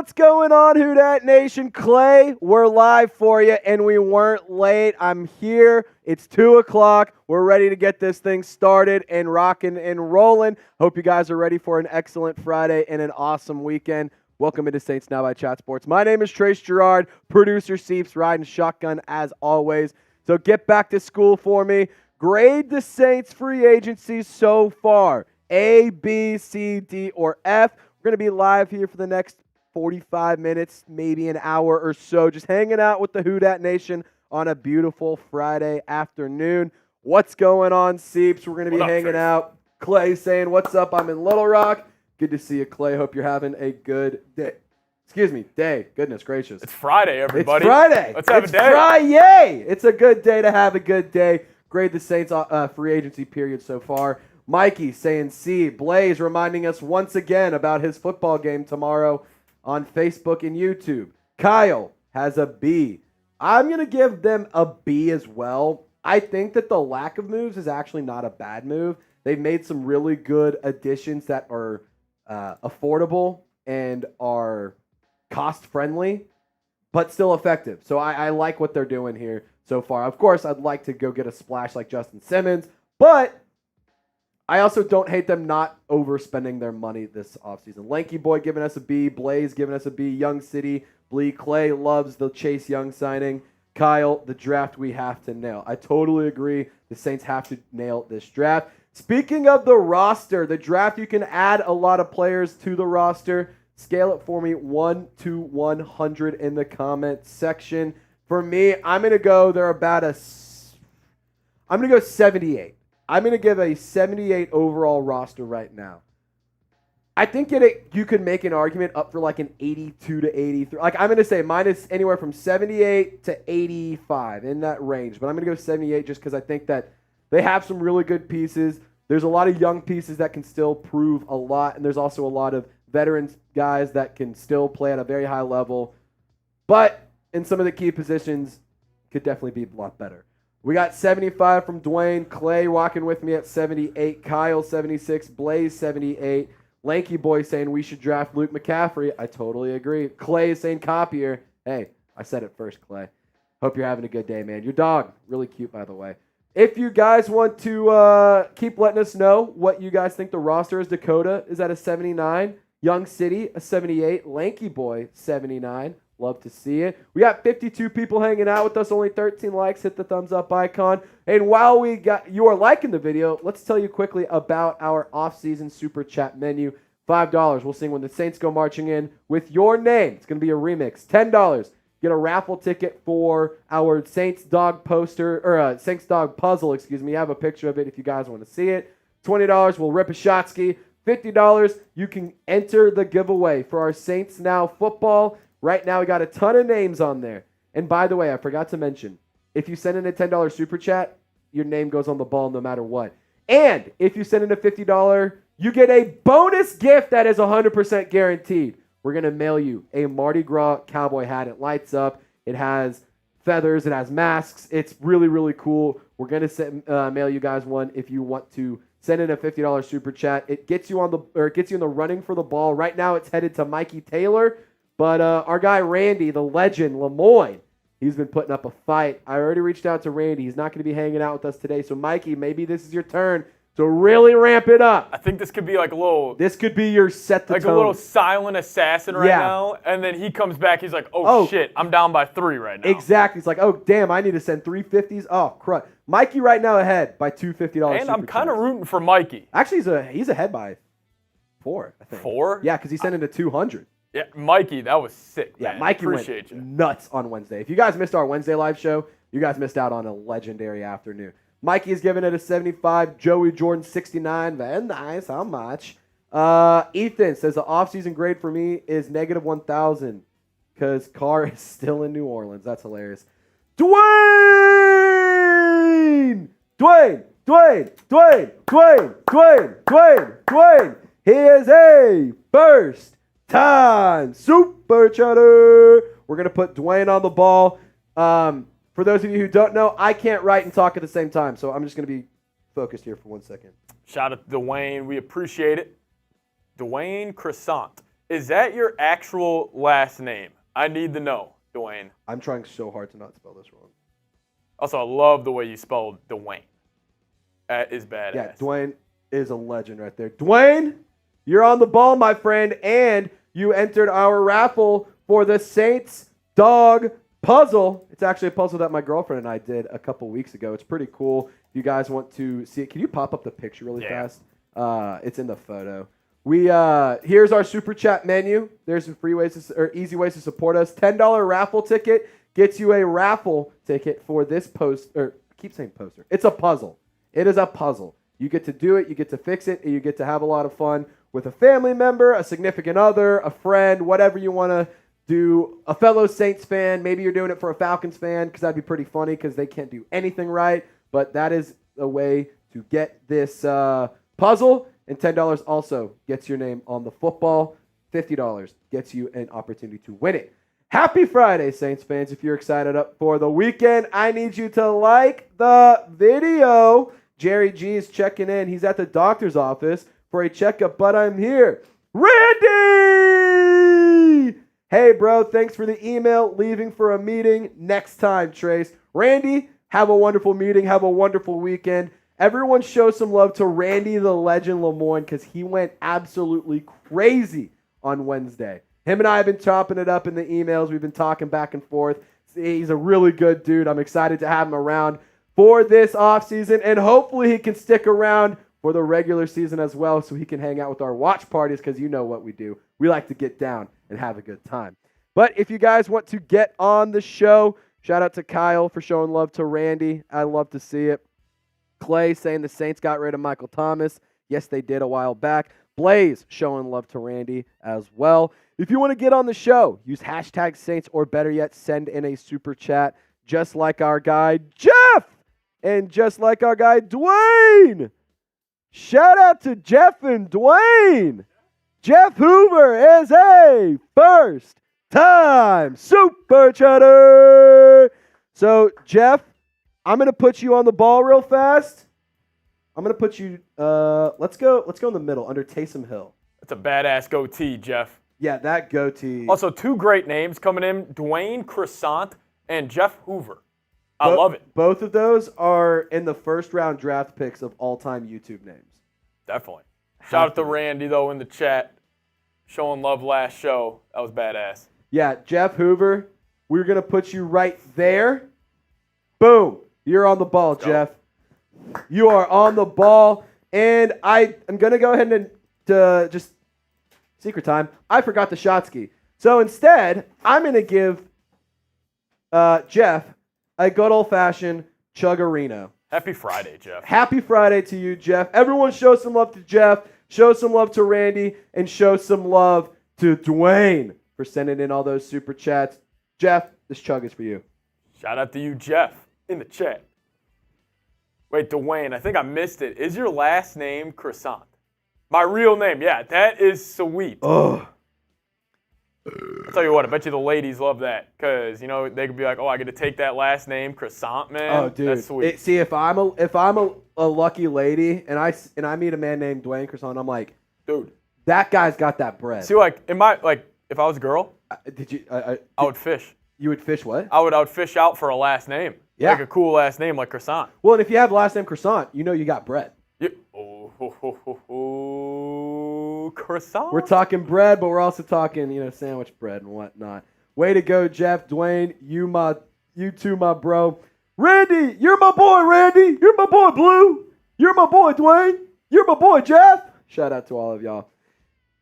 What's going on, Who Dat Nation? Clay, we're live for you, and we weren't late. I'm here. It's 2 o'clock. We're ready to get this thing started and rocking and rolling. Hope you guys are ready for an excellent Friday and an awesome weekend. Welcome into Saints Now by Chat Sports. My name is Trace Girouard, producer Seeps, riding shotgun as always. So get back to school for me. Grade the Saints free agency so far. A, B, C, D, or F. We're going to be live here for the next 45 minutes, maybe an hour or so, just hanging out with the Who Dat Nation on a beautiful Friday afternoon. What's going on, Seeps? We're going to be hanging out. Clay saying, what's up? I'm in Little Rock. Good to see you, Clay. Hope you're having a good day. Excuse me, day. Goodness gracious. It's Friday, everybody. It's Friday. Let's have a day. It's Friday. It's a good day to have a good day. Grade the Saints free agency period so far. Mikey saying C. Blaze reminding us once again about his football game tomorrow on Facebook and YouTube. Kyle has a B. I'm going to give them a B as well. I think that the lack of moves is actually not a bad move. They've made some really good additions that are affordable and are cost-friendly, but still effective. So I like what they're doing here so far. Of course, I'd like to go get a splash like Justin Simmons, but I also don't hate them not overspending their money this offseason. Lanky Boy giving us a B. Blaze giving us a B. Young City. Blee Clay loves the Chase Young signing. Kyle, the draft we have to nail. I totally agree. The Saints have to nail this draft. Speaking of the roster, the draft, you can add a lot of players to the roster. Scale it for me 1 to 100 in the comment section. For me, I'm going to go, I'm going to go 78. I'm going to give a 78 overall roster right now. I think you could make an argument up for like an 82 to 83. Like I'm going to say mine is anywhere from 78 to 85 in that range. But I'm going to go 78 just because I think that they have some really good pieces. There's a lot of young pieces that can still prove a lot. And there's also a lot of veterans guys that can still play at a very high level. But in some of the key positions, could definitely be a lot better. We got 75 from Dwayne. Clay walking with me at 78. Kyle, 76. Blaze, 78. Lanky Boy saying we should draft Luke McCaffrey. I totally agree. Clay is saying copier. Hey, I said it first, Clay. Hope you're having a good day, man. Your dog, really cute, by the way. If you guys want to keep letting us know what you guys think the roster is, Dakota is at a 79. Young City, a 78. Lanky Boy, 79. Love to see it. We got 52 people hanging out with us, only 13 likes. Hit the thumbs up icon. And while you are liking the video, let's tell you quickly about our off-season super chat menu. $5. We'll sing When the Saints Go Marching In with your name. It's going to be a remix. $10. Get a raffle ticket for our Saints dog poster, or Saints dog puzzle, excuse me. I have a picture of it if you guys want to see it. $20. We'll rip a shot ski. $50. You can enter the giveaway for our Saints Now football. Right now, we got a ton of names on there. And by the way, I forgot to mention, if you send in a $10 super chat, your name goes on the ball no matter what. And if you send in a $50, you get a bonus gift that is 100% guaranteed. We're going to mail you a Mardi Gras cowboy hat. It lights up. It has feathers. It has masks. It's really, really cool. We're going to mail you guys one if you want to send in a $50 super chat. It gets you in the running for the ball. Right now, it's headed to Mikey Taylor. But our guy Randy, the legend, Lemoyne, he's been putting up a fight. I already reached out to Randy. He's not going to be hanging out with us today. So, Mikey, maybe this is your turn to really ramp it up. I think this could be like a little... This could be your set the tone. Like a little silent assassin right now. And then he comes back. He's like, oh, shit, I'm down by 3 right now. Exactly. It's like, oh, damn, I need to send 3 50s. Oh, crud. Mikey right now ahead by $2 $50. And I'm kind of rooting for Mikey. Actually, he's ahead by 4, I think. 4? Yeah, because he sent in a 200. Yeah, Mikey, that was sick, man. Yeah, Mikey Appreciate went you. nuts on Wednesday. If you guys missed our Wednesday live show, you guys missed out on a legendary afternoon. Mikey is giving it a 75. Joey Jordan, 69. Very nice. How much? Ethan says the offseason grade for me is negative 1,000 because Carr is still in New Orleans. That's hilarious. Dwayne! He is a first-time super chatter. We're going to put Dwayne on the ball. For those of you who don't know, I can't write and talk at the same time, so I'm just going to be focused here for 1 second. Shout out to Dwayne. We appreciate it. Dwayne Croissant. Is that your actual last name? I need to know, Dwayne. I'm trying so hard to not spell this wrong. Also, I love the way you spelled Dwayne. That is badass. Yeah, Dwayne is a legend right there. Dwayne, you're on the ball, my friend, and you entered our raffle for the Saints dog puzzle. It's actually a puzzle that my girlfriend and I did a couple weeks ago. It's pretty cool. If you guys want to see it, can you pop up the picture really fast? It's in the photo. Here's our super chat menu. There's some easy ways to support us. $10 raffle ticket gets you a raffle ticket for this I keep saying poster. It's a puzzle. It is a puzzle. You get to do it, you get to fix it, and you get to have a lot of fun with a family member, a significant other, a friend, whatever you want to do. A fellow Saints fan. Maybe you're doing it for a Falcons fan because that'd be pretty funny because they can't do anything right. But that is a way to get this puzzle. And $10 also gets your name on the football. $50 gets you an opportunity to win it. Happy Friday, Saints fans. If you're excited up for the weekend, I need you to like the video. Jerry G is checking in. He's at the doctor's office for a checkup, but I'm here. Randy! Hey, bro, thanks for the email. Leaving for a meeting next time, Trace. Randy, have a wonderful meeting. Have a wonderful weekend. Everyone show some love to Randy the Legend Lemoyne because he went absolutely crazy on Wednesday. Him and I have been chopping it up in the emails. We've been talking back and forth. He's a really good dude. I'm excited to have him around for this offseason, and hopefully he can stick around for the regular season as well so he can hang out with our watch parties because you know what we do. We like to get down and have a good time. But if you guys want to get on the show, shout out to Kyle for showing love to Randy. I love to see it. Clay saying the Saints got rid of Michael Thomas. Yes, they did a while back. Blaze showing love to Randy as well. If you want to get on the show, use hashtag Saints, or better yet, send in a super chat just like our guy Jeff and just like our guy Dwayne. Shout out to Jeff and Dwayne. Jeff Hoover is a first-time super chatter. So, Jeff, I'm going to put you on the ball real fast. I'm going to put you, let's go in the middle under Taysom Hill. That's a badass goatee, Jeff. Yeah, that goatee. Also, two great names coming in, Dwayne Croissant and Jeff Hoover. I love it. Both of those are in the first-round draft picks of all-time YouTube names. Definitely. Shout out to Randy, though, in the chat. Showing love last show. That was badass. Yeah, Jeff Hoover, we're going to put you right there. Boom. You're on the ball, Jeff. You are on the ball. And I'm going to go ahead and just secret time. I forgot the shot ski. So instead, I'm going to give Jeff a good old-fashioned chuggerino. Happy Friday, Jeff. Happy Friday to you, Jeff. Everyone show some love to Jeff. Show some love to Randy. And show some love to Dwayne for sending in all those super chats. Jeff, this chug is for you. Shout out to you, Jeff, in the chat. Wait, Dwayne, I think I missed it. Is your last name Croissant? My real name, yeah, that is sweet. Ugh. I'll tell you what, I bet you the ladies love that because, you know, they could be like, oh, I get to take that last name, Croissant, man. Oh, dude. That's sweet. See, if I'm a lucky lady and I meet a man named Dwayne Croissant, I'm like, dude, that guy's got that bread. See, like, if I was a girl, I would fish. You would fish what? I would fish out for a last name. Yeah. Like a cool last name like Croissant. Well, and if you have the last name Croissant, you know you got bread. Yeah. Croissant. We're talking bread, but we're also talking, sandwich bread and whatnot. Way to go, Jeff. Dwayne, you too, my bro. Randy, you're my boy, Randy. You're my boy, Blue. You're my boy, Dwayne. You're my boy, Jeff. Shout out to all of y'all.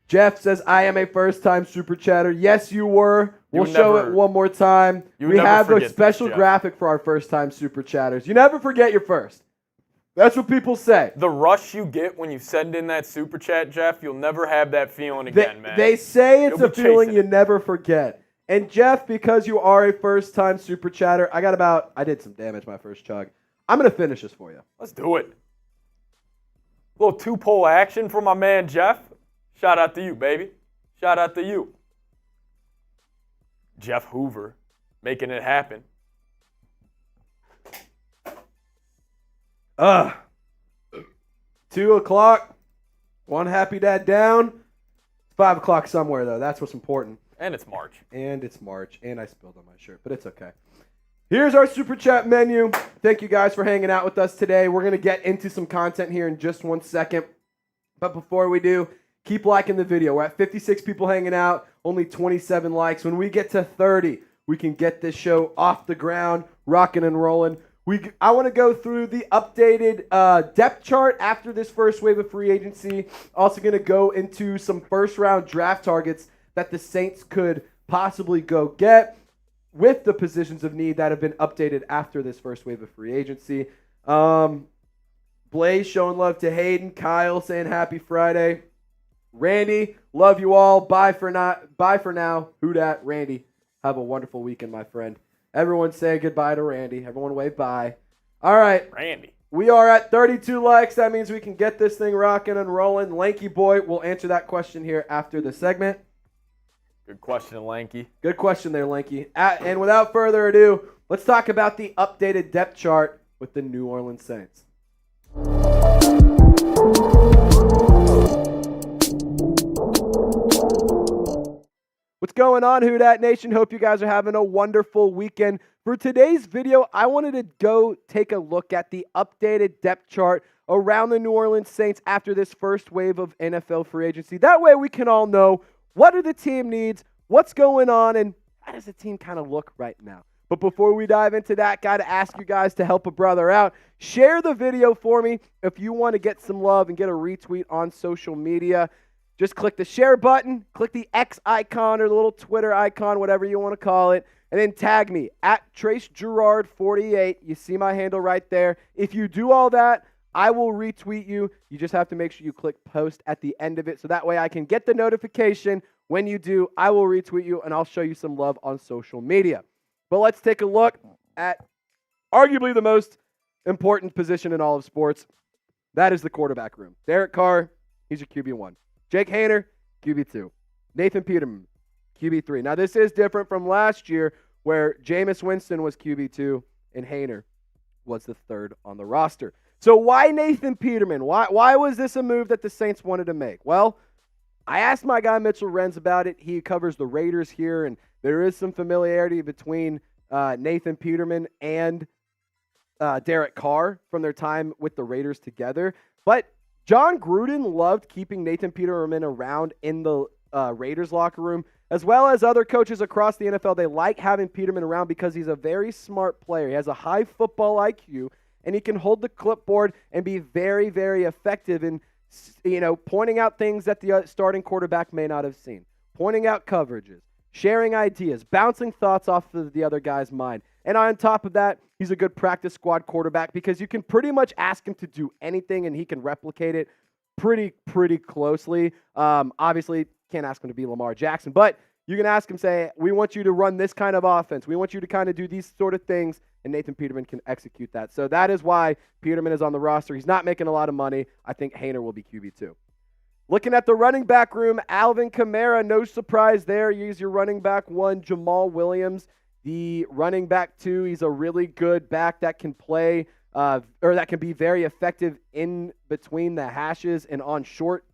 Jeff says, I am a first-time super chatter. Yes, you were. We'll show it one more time. We have a special graphic for our first-time super chatters. You never forget your first. That's what people say. The rush you get when you send in that super chat, Jeff, you'll never have that feeling again, man. They say it's a feeling you never forget. And Jeff, because you are a first-time super chatter, I did some damage my first chug. I'm going to finish this for you. Let's do it. A little two-pole action for my man, Jeff. Shout out to you, baby. Shout out to you. Jeff Hoover making it happen. 2 o'clock. One happy dad down. 5 o'clock somewhere, though. That's what's important. And it's March. And it's March. And I spilled on my shirt, but it's okay. Here's our Super Chat menu. Thank you guys for hanging out with us today. We're going to get into some content here in just 1 second. But before we do, keep liking the video. We're at 56 people hanging out, only 27 likes. When we get to 30, we can get this show off the ground, rocking and rolling. I want to go through the updated depth chart after this first wave of free agency. Also going to go into some first-round draft targets that the Saints could possibly go get with the positions of need that have been updated after this first wave of free agency. Blaze showing love to Hayden. Kyle saying happy Friday. Randy, love you all. Bye for now. Who dat? Randy. Have a wonderful weekend, my friend. Everyone say goodbye to Randy. Everyone wave bye. All right. Randy. We are at 32 likes. That means we can get this thing rocking and rolling. Lanky Boy will answer that question here after the segment. Good question, Lanky. Good question there, Lanky. And without further ado, let's talk about the updated depth chart with the New Orleans Saints. What's going on, Who Dat Nation? Hope you guys are having a wonderful weekend. For today's video, I wanted to go take a look at the updated depth chart around the New Orleans Saints after this first wave of NFL free agency. That way we can all know what are the team needs, what's going on, and how does the team kind of look right now. But before we dive into that, got to ask you guys to help a brother out. Share the video for me if you want to get some love and get a retweet on social media. Just click the share button, click the X icon or the little Twitter icon, whatever you want to call it, and then tag me at Trace Girouard 48. You see my handle right there. If you do all that, I will retweet you. You just have to make sure you click post at the end of it so that way I can get the notification. When you do, I will retweet you and I'll show you some love on social media. But let's take a look at arguably the most important position in all of sports. That is the quarterback room. Derek Carr, he's your QB1. Jake Haener, QB2. Nathan Peterman, QB3. Now, this is different from last year where Jameis Winston was QB2 and Haener was the third on the roster. So why Nathan Peterman? Why was this a move that the Saints wanted to make? Well, I asked my guy Mitchell Renz about it. He covers the Raiders here, and there is some familiarity between Nathan Peterman and Derek Carr from their time with the Raiders together. But John Gruden loved keeping Nathan Peterman around in the Raiders locker room, as well as other coaches across the NFL. They like having Peterman around because he's a very smart player. He has a high football IQ, and he can hold the clipboard and be very, very effective in, pointing out things that the starting quarterback may not have seen, pointing out coverages, sharing ideas, bouncing thoughts off of the other guy's mind. And on top of that, he's a good practice squad quarterback because you can pretty much ask him to do anything and he can replicate it pretty closely. Obviously, can't ask him to be Lamar Jackson, but you can ask him, say, we want you to run this kind of offense. We want you to kind of do these sort of things, and Nathan Peterman can execute that. So that is why Peterman is on the roster. He's not making a lot of money. I think Haener will be QB2. Looking at the running back room, Alvin Kamara, no surprise there. He's your running back 1. Jamal Williams, the running back 2. He's a really good back that can play or that can be very effective in between the hashes and on short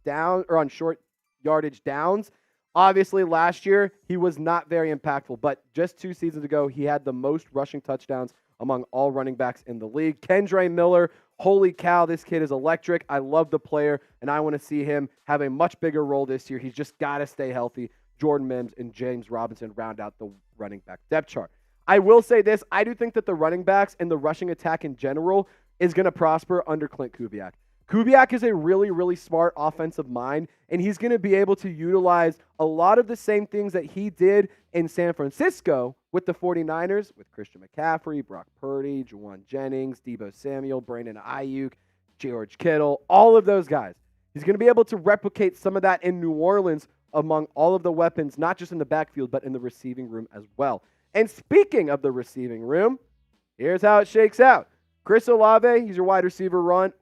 yardage downs. Obviously, last year, he was not very impactful, but just 2 seasons ago, he had the most rushing touchdowns among all running backs in the league. Kendre Miller, holy cow, this kid is electric. I love the player, and I want to see him have a much bigger role this year. He's just got to stay healthy. Jordan Mims and James Robinson round out the running back depth chart. I will say this. I do think that the running backs and the rushing attack in general is going to prosper under Klint Kubiak. Kubiak is a really, really smart offensive mind, and he's going to be able to utilize a lot of the same things that he did in San Francisco with the 49ers, with Christian McCaffrey, Brock Purdy, Juwan Jennings, Deebo Samuel, Brandon Ayuk, George Kittle, all of those guys. He's going to be able to replicate some of that in New Orleans among all of the weapons, not just in the backfield, but in the receiving room as well. And speaking of the receiving room, here's how it shakes out. Chris Olave, he's your wide receiver 1,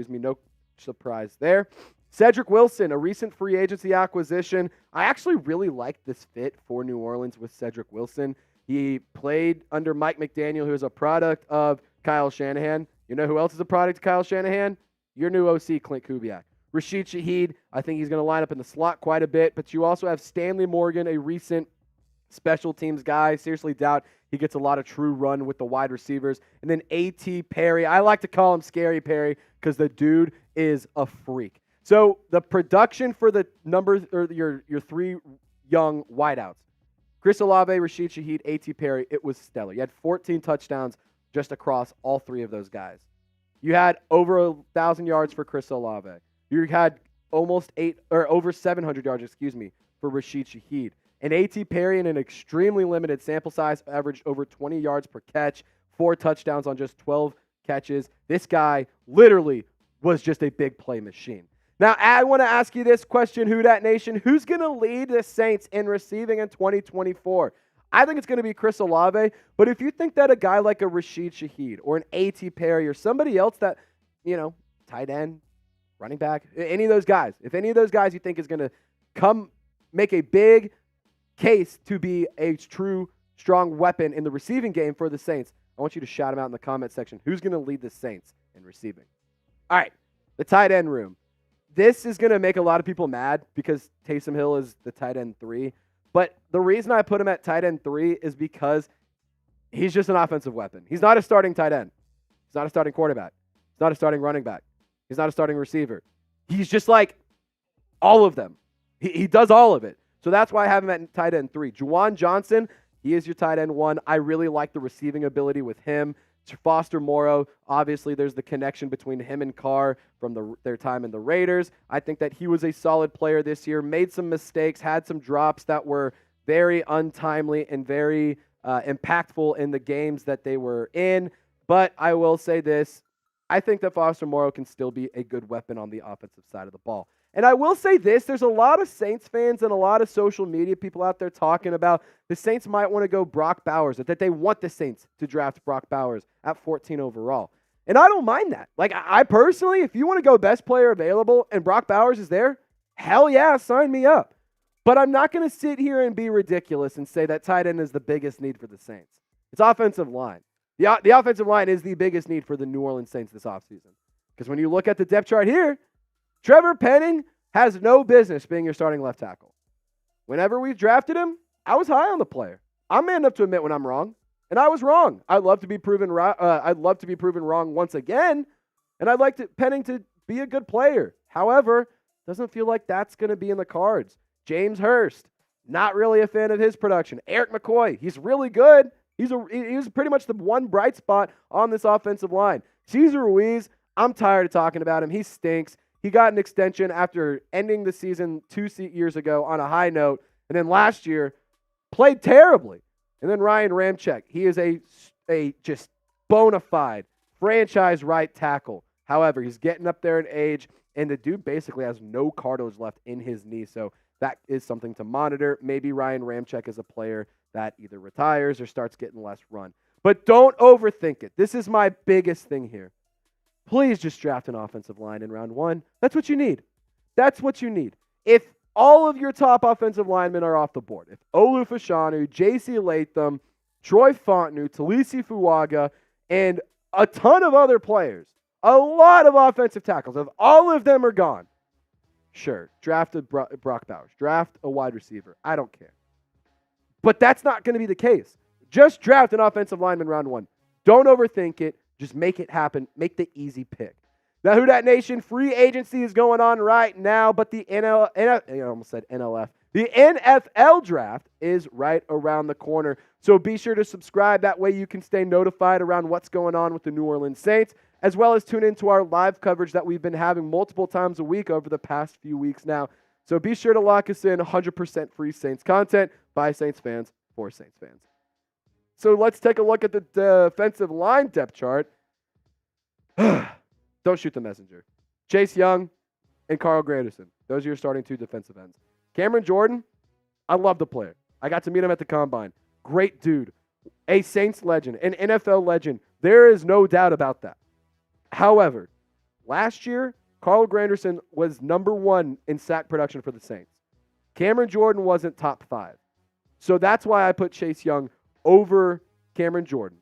no surprise there. Cedric Wilson, a recent free agency acquisition. I actually really like this fit for New Orleans with Cedric Wilson. He played under Mike McDaniel, who is a product of Kyle Shanahan. You know who else is a product of Kyle Shanahan? Your new OC, Klint Kubiak. Rashid Shaheed, I think he's going to line up in the slot quite a bit, but you also have Stanley Morgan, a recent special teams guy. Seriously doubt he gets a lot of true run with the wide receivers. And then A.T. Perry. I like to call him Scary Perry because the dude is a freak. So the production for the numbers, or your three young wideouts, Chris Olave, Rashid Shaheed, A.T. Perry, it was stellar. You had 14 touchdowns just across all three of those guys. You had over 1,000 yards for Chris Olave. You had over 700 yards, for Rashid Shaheed. And A.T. Perry, in an extremely limited sample size, averaged over 20 yards per catch, 4 touchdowns on just 12 catches. This guy literally was just a big play machine. Now, I want to ask you this question, Who Dat Nation. Who's going to lead the Saints in receiving in 2024? I think it's going to be Chris Olave, but if you think that a guy like a Rashid Shaheed or an A.T. Perry or somebody else that, tight end, running back, any of those guys, if any of those guys you think is going to come make a big case to be a true strong weapon in the receiving game for the Saints, I want you to shout them out in the comment section. Who's going to lead the Saints in receiving? All right, the tight end room. This is going to make a lot of people mad because Taysom Hill is the tight end 3. But the reason I put him at tight end 3 is because he's just an offensive weapon. He's not a starting tight end. He's not a starting quarterback. He's not a starting running back. He's not a starting receiver. He's just like all of them. He does all of it. So that's why I have him at tight end 3. Juwan Johnson, he is your tight end 1. I really like the receiving ability with him. Foster Moreau, obviously there's the connection between him and Carr from their time in the Raiders. I think that he was a solid player this year, made some mistakes, had some drops that were very untimely and very impactful in the games that they were in. But I will say this, I think that Foster Moreau can still be a good weapon on the offensive side of the ball. And I will say this, there's a lot of Saints fans and a lot of social media people out there talking about the Saints might want to go Brock Bowers, that they want the Saints to draft Brock Bowers at 14 overall. And I don't mind that. Like, I personally, if you want to go best player available and Brock Bowers is there, hell yeah, sign me up. But I'm not going to sit here and be ridiculous and say that tight end is the biggest need for the Saints. It's offensive line. The offensive line is the biggest need for the New Orleans Saints this offseason. Because when you look at the depth chart here, Trevor Penning has no business being your starting left tackle. Whenever we drafted him, I was high on the player. I'm man enough to admit when I'm wrong, and I was wrong. I'd love to be proven right. I'd love to be proven wrong once again, and I'd like Penning to be a good player. However, doesn't feel like that's going to be in the cards. James Hurst, not really a fan of his production. Eric McCoy, he's really good. He's pretty much the one bright spot on this offensive line. Cesar Ruiz, I'm tired of talking about him. He stinks. He got an extension after ending the season 2 years ago on a high note, and then last year played terribly. And then Ryan Ramczyk, he is a just bona fide franchise right tackle. However, he's getting up there in age, and the dude basically has no cartilage left in his knee, so that is something to monitor. Maybe Ryan Ramczyk is a player that either retires or starts getting less run. But don't overthink it. This is my biggest thing here. Please just draft an offensive line in round 1. That's what you need. That's what you need. If all of your top offensive linemen are off the board, if Olu Fashanu, J.C. Latham, Troy Fontenot, Talisi Fuaga, and a ton of other players, a lot of offensive tackles, if all of them are gone, sure, draft a Brock Bowers, draft a wide receiver. I don't care. But that's not going to be the case. Just draft an offensive lineman round 1. Don't overthink it. Just make it happen. Make the easy pick. Now, Who Dat Nation, free agency is going on right now, but the The NFL draft is right around the corner. So be sure to subscribe. That way you can stay notified around what's going on with the New Orleans Saints, as well as tune into our live coverage that we've been having multiple times a week over the past few weeks now. So be sure to lock us in. 100% free Saints content by Saints fans for Saints fans. So let's take a look at the defensive line depth chart. Don't shoot the messenger. Chase Young and Carl Granderson. Those are your starting 2 defensive ends. Cameron Jordan, I love the player. I got to meet him at the Combine. Great dude. A Saints legend, an NFL legend. There is no doubt about that. However, last year, Carl Granderson was number 1 in sack production for the Saints. Cameron Jordan wasn't top 5. So that's why I put Chase Young over Cameron Jordan.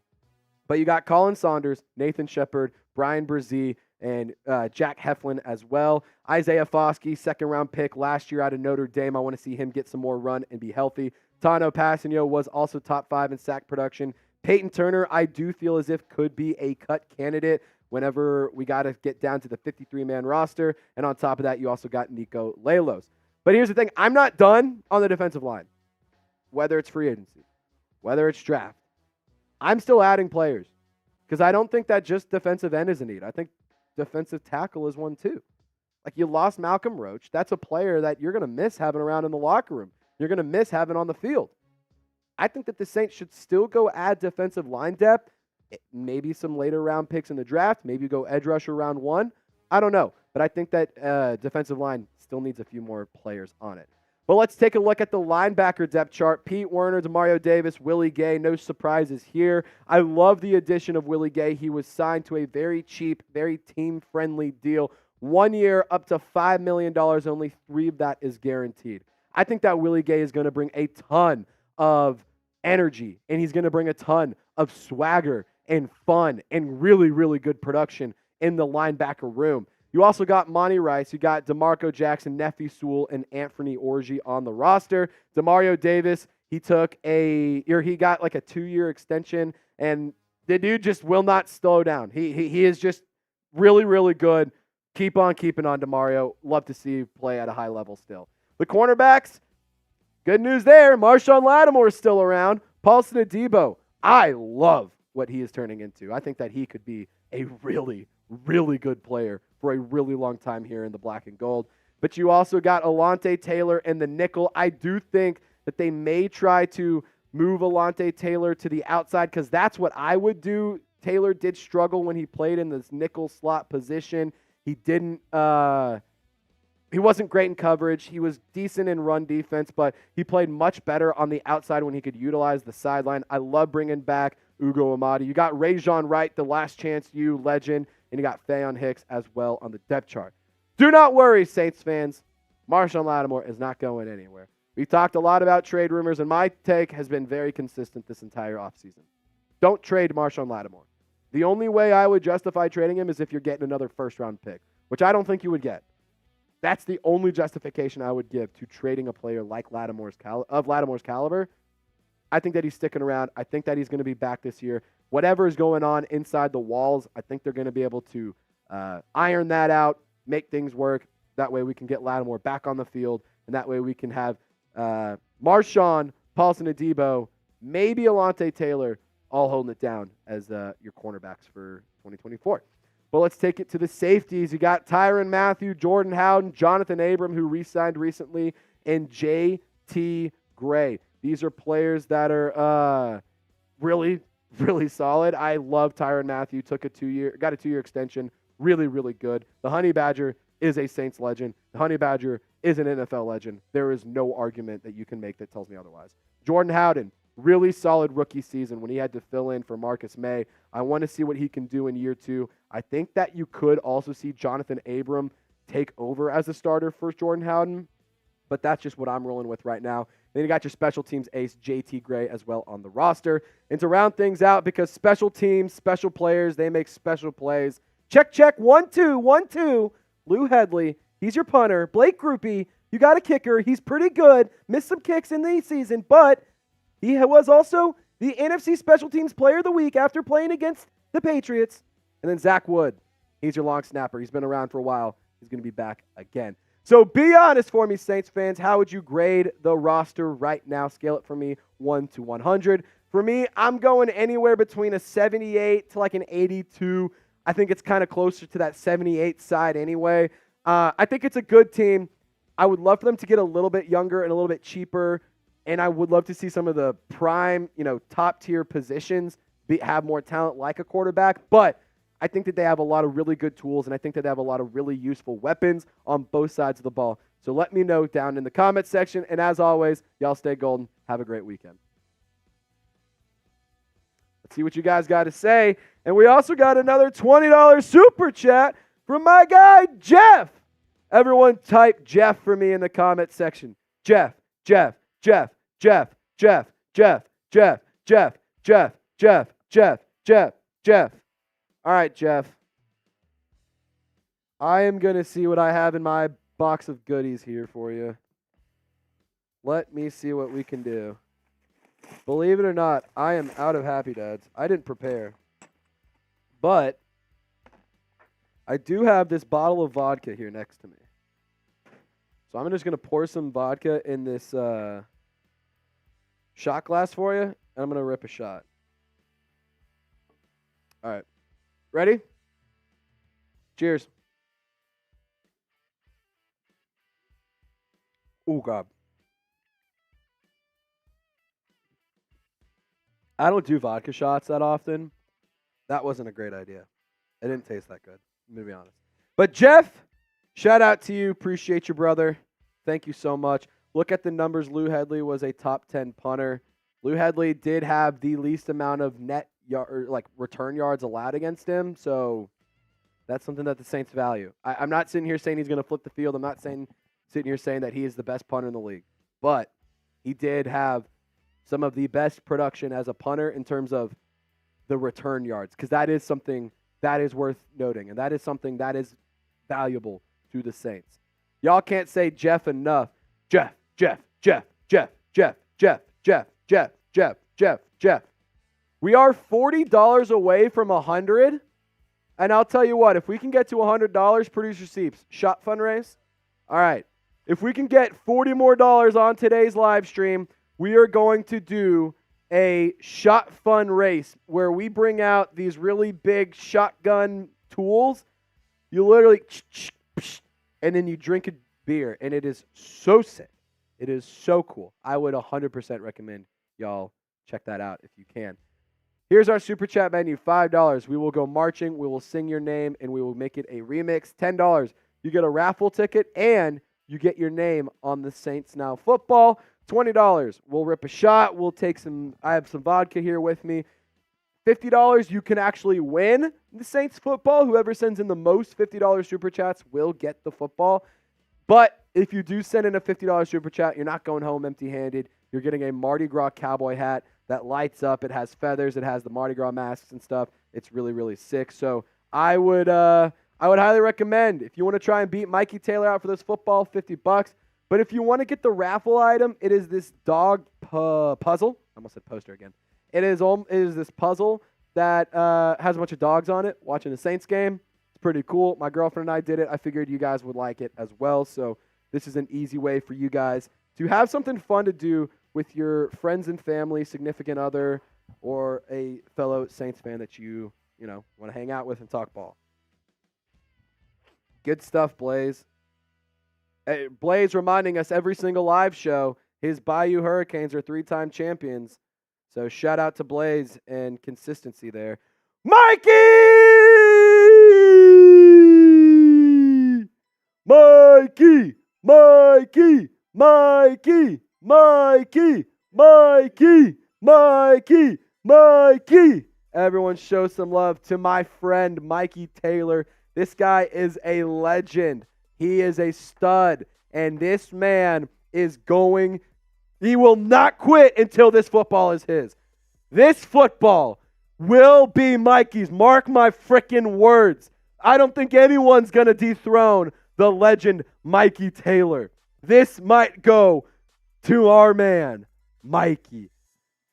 But you got Colin Saunders, Nathan Shepard, Brian Brzee, and Jack Heflin as well. Isaiah Foskey, second-round pick last year out of Notre Dame. I want to see him get some more run and be healthy. Tano Passanio was also top 5 in sack production. Peyton Turner, I do feel as if could be a cut candidate whenever we got to get down to the 53-man roster. And on top of that, you also got Nico Lelos. But here's the thing. I'm not done on the defensive line, whether it's free agency, whether it's draft. I'm still adding players because I don't think that just defensive end is a need. I think defensive tackle is one too. Like, you lost Malcolm Roach. That's a player that you're going to miss having around in the locker room. You're going to miss having on the field. I think that the Saints should still go add defensive line depth, maybe some later round picks in the draft, maybe go edge rusher round 1. I don't know, but I think that defensive line still needs a few more players on it. But let's take a look at the linebacker depth chart. Pete Werner, Demario Davis, Willie Gay, no surprises here. I love the addition of Willie Gay. He was signed to a very cheap, very team-friendly deal. 1 year, up to $5 million, only 3 of that is guaranteed. I think that Willie Gay is going to bring a ton of energy, and he's going to bring a ton of swagger and fun and really, really good production in the linebacker room. You also got Monty Rice. You got DeMarco Jackson, Nephi Sewell, and Anthony Orji on the roster. Demario Davis, he got like a 2-year extension, and the dude just will not slow down. He is just really, really good. Keep on keeping on, Demario. Love to see you play at a high level still. The cornerbacks, good news there. Marshawn Lattimore is still around. Paulson Adebo, I love what he is turning into. I think that he could be a really, really good player for a really long time here in the black and gold. But you also got Alontae Taylor in the nickel. I do think that they may try to move Alontae Taylor to the outside because that's what I would do. Taylor did struggle when he played in this nickel slot position. He wasn't great in coverage. He was decent in run defense, but he played much better on the outside when he could utilize the sideline. I love bringing back Ugo Amadi. You got Rajon Wright, the last chance you legend, and you got Faion Hicks as well on the depth chart. Do not worry, Saints fans. Marshawn Lattimore is not going anywhere. We talked a lot about trade rumors, and my take has been very consistent this entire offseason. Don't trade Marshawn Lattimore. The only way I would justify trading him is if you're getting another first-round pick, which I don't think you would get. That's the only justification I would give to trading a player like Lattimore's caliber. I think that he's sticking around. I think that he's going to be back this year. Whatever is going on inside the walls, I think they're going to be able to iron that out, make things work. That way we can get Lattimore back on the field, and that way we can have Marshawn, Paulson Adebo, maybe Alontae Taylor all holding it down as your cornerbacks for 2024. But let's take it to the safeties. You got Tyrann Mathieu, Jordan Howden, Jonathan Abram, who re-signed recently, and J.T. Gray. These are players that are really, really solid. I love Tyrann Mathieu. Got a 2-year extension. Really, really good. The Honey Badger is a Saints legend. The Honey Badger is an NFL legend. There is no argument that you can make that tells me otherwise. Jordan Howden, really solid rookie season when he had to fill in for Marcus May. I want to see what he can do in year 2. I think that you could also see Jonathan Abram take over as a starter for Jordan Howden, but that's just what I'm rolling with right now. Then you got your special teams ace, JT Gray, as well on the roster. And to round things out, because special teams, special players, they make special plays. Check, 1-2, 1-2. Lou Headley, he's your punter. Blake Groupie, you got a kicker. He's pretty good. Missed some kicks in the season, but he was also the NFC Special Teams Player of the Week after playing against the Patriots. And then Zach Wood, he's your long snapper. He's been around for a while. He's going to be back again. So be honest for me, Saints fans. How would you grade the roster right now? Scale it for me 1 to 100. For me, I'm going anywhere between a 78 to like an 82. I think it's kind of closer to that 78 side anyway. I think it's a good team. I would love for them to get a little bit younger and a little bit cheaper. And I would love to see some of the prime, top-tier positions have more talent like a quarterback. But I think that they have a lot of really good tools, and I think that they have a lot of really useful weapons on both sides of the ball. So let me know down in the comments section. And as always, y'all stay golden. Have a great weekend. Let's see what you guys got to say. And we also got another $20 super chat from my guy, Jeff. Everyone type Jeff for me in the comment section. Jeff. All right, Jeff. I am going to see what I have in my box of goodies here for you. Let me see what we can do. Believe it or not, I am out of Happy Dads. I didn't prepare. But I do have this bottle of vodka here next to me. So I'm just going to pour some vodka in this shot glass for you, and I'm going to rip a shot. All right. Ready? Cheers. Oh, God. I don't do vodka shots that often. That wasn't a great idea. It didn't taste that good. I'm going to be honest. But Jeff, shout out to you. Appreciate you, brother. Thank you so much. Look at the numbers. Lou Hedley was a top 10 punter. Lou Hedley did have the least amount of return yards allowed against him. So that's something that the Saints value. I'm not sitting here saying he's going to flip the field. I'm not sitting here saying that he is the best punter in the league. But he did have some of the best production as a punter in terms of the return yards, because that is something that is worth noting, and that is something that is valuable to the Saints. Y'all can't say Jeff enough. Jeff. We are $40 away from 100, and I'll tell you what, if we can get to $100, producer Seeps, shot fundraise. All right, if we can get $40 more on today's live stream, we are going to do a shot fun race where we bring out these really big shotgun tools. You literally, and then you drink a beer, and it is so sick. It is so cool. I would 100% recommend y'all check that out if you can. Here's our Super Chat menu, $5. We will go marching, we will sing your name, and we will make it a remix. $10, you get a raffle ticket, and you get your name on the Saints Now football. $20, we'll rip a shot. We'll take I have some vodka here with me. $50, you can actually win the Saints football. Whoever sends in the most $50 Super Chats will get the football. But if you do send in a $50 Super Chat, you're not going home empty-handed. You're getting a Mardi Gras cowboy hat that lights up. It has feathers. It has the Mardi Gras masks and stuff. It's really, really sick. So I would highly recommend, if you want to try and beat Mikey Taylor out for this football, $50. But if you want to get the raffle item, it is this dog puzzle. I almost said poster again. It is this puzzle that has a bunch of dogs on it watching the Saints game. It's pretty cool. My girlfriend and I did it. I figured you guys would like it as well. So this is an easy way for you guys to have something fun to do with your friends and family, significant other, or a fellow Saints fan that you want to hang out with and talk ball. Good stuff, Blaze. Blaze reminding us every single live show, his Bayou Hurricanes are 3-time champions. So shout out to Blaze and consistency there. Mikey! Mikey! Mikey! Mikey! Mikey! Mikey! Mikey! Mikey! Everyone show some love to my friend Mikey Taylor. This guy is a legend. He is a stud, and this man is he will not quit until this football is his. This football will be Mikey's. Mark my frickin' words. I don't think anyone's going to dethrone the legend Mikey Taylor. This might go to our man, Mikey.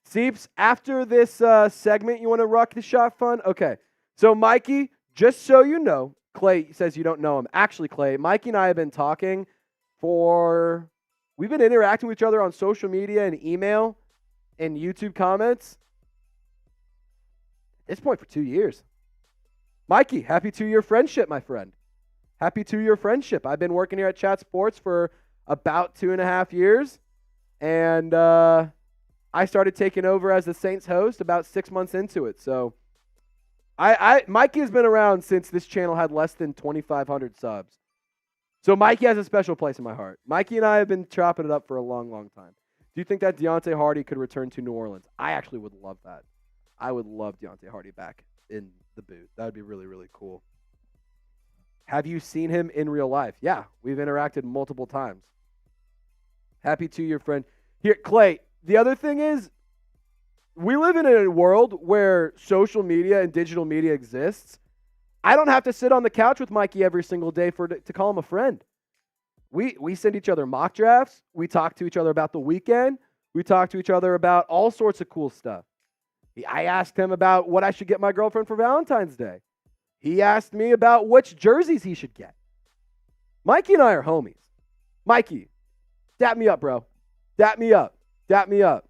Seeps, after this segment, you want to rock the shot fun? Okay. So, Mikey, just so you know, Clay says you don't know him. Actually, Clay, Mikey and I have been talking we've been interacting with each other on social media and email and YouTube comments at this point for 2 years. Mikey, happy 2-year friendship, my friend. Happy 2-year friendship. I've been working here at Chat Sports for about 2.5 years, and I started taking over as the Saints host about 6 months into it. So Mikey has been around since this channel had less than 2,500 subs. So Mikey has a special place in my heart. Mikey and I have been chopping it up for a long, long time. Do you think that Deontay Hardy could return to New Orleans? I actually would love that. I would love Deontay Hardy back in the boot. That would be really, really cool. Have you seen him in real life? Yeah, we've interacted multiple times. Happy 2-year friend. Here, Clay, the other thing is, we live in a world where social media and digital media exists, I don't have to sit on the couch with Mikey every single day to call him a friend. We send each other mock drafts. We talk to each other about the weekend. We talk to each other about all sorts of cool stuff. I asked him about what I should get my girlfriend for Valentine's Day. He asked me about which jerseys he should get. Mikey and I are homies. Mikey, dap me up, bro. Dap me up. Dap me up.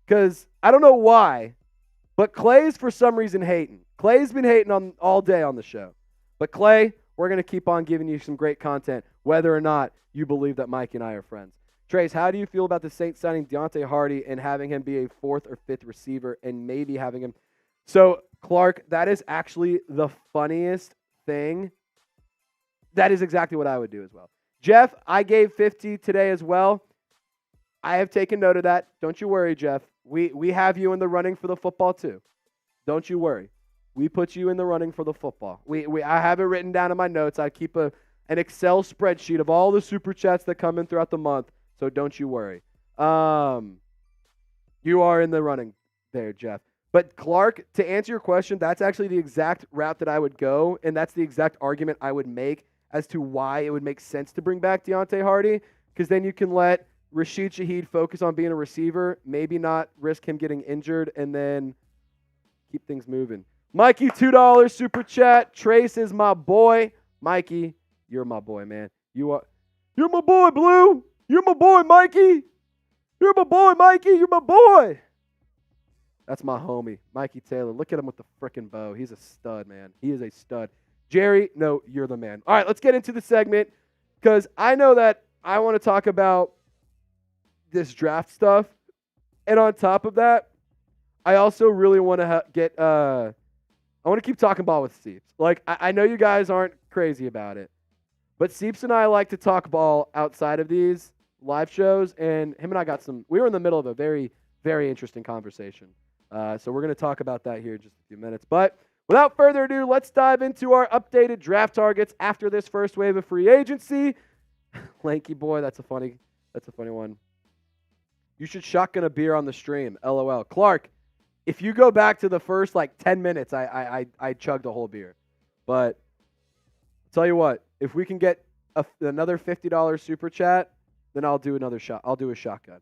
Because I don't know why, but Clay's for some reason hating. Clay's been hating on all day on the show. But Clay, we're going to keep on giving you some great content, whether or not you believe that Mike and I are friends. Trace, how do you feel about the Saints signing Deontay Hardy and having him be a 4th or 5th receiver and maybe having him? So, Clark, that is actually the funniest thing. That is exactly what I would do as well. Jeff, I gave 50 today as well. I have taken note of that. Don't you worry, Jeff. We have you in the running for the football too. Don't you worry. We put you in the running for the football. I have it written down in my notes. I keep an Excel spreadsheet of all the super chats that come in throughout the month, so don't you worry. You are in the running there, Jeff. But Clark, to answer your question, that's actually the exact route that I would go, and that's the exact argument I would make as to why it would make sense to bring back Deontay Hardy, because then you can let Rashid Shaheed focus on being a receiver, maybe not risk him getting injured, and then keep things moving. Mikey, $2 super chat. Trace is my boy. Mikey, you're my boy, man. You're my boy, Blue. You're my boy, Mikey. You're my boy, Mikey. You're my boy. That's my homie, Mikey Taylor. Look at him with the frickin' bow. He's a stud, man. He is a stud. Jerry, no, you're the man. All right, let's get into the segment because I know that I want to talk about this draft stuff. And on top of that, I also really want to I want to keep talking ball with Seeps. Like, I know you guys aren't crazy about it, but Seeps and I like to talk ball outside of these live shows, and him and I we were in the middle of a very, very interesting conversation. So we're going to talk about that here in just a few minutes. But without further ado, let's dive into our updated draft targets after this first wave of free agency. Lanky boy, that's a funny one. You should shotgun a beer on the stream, LOL. Clark, if you go back to the first 10 minutes, I chugged a whole beer. But I'll tell you what, if we can get another $50 super chat, then I'll do another shot. I'll do a shotgun.